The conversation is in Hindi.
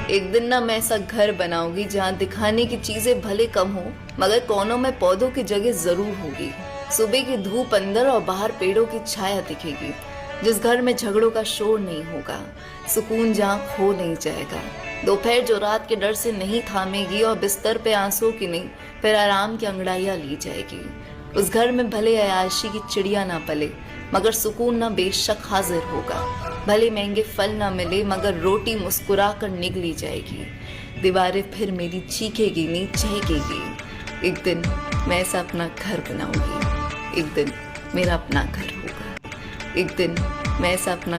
एक दिन ना मैं ऐसा घर बनाऊंगी जहाँ दिखाने की चीजें भले कम हो मगर कोनों में पौधों की जगह जरूर होगी। सुबह की धूप अंदर और बाहर पेड़ों की छाया दिखेगी। जिस घर में झगड़ों का शोर नहीं होगा, सुकून जहाँ खो नहीं जाएगा। दोपहर जो रात के डर से नहीं थामेगी और बिस्तर पे आंसू की नहीं फिर आराम की अंगड़ाइयाँ ली जाएगी। उस घर में भले अयाशी की चिड़िया ना पले मगर सुकून ना बेशक हाजिर होगा। भले महंगे फल ना मिले मगर रोटी मुस्कुरा कर निगली जाएगी। दीवारें फिर मेरी चीखेगी नहीं चहकेगी। एक दिन मैं ऐसा अपना घर बनाऊंगी। एक दिन मेरा अपना घर होगा। एक दिन मैं ऐसा अपना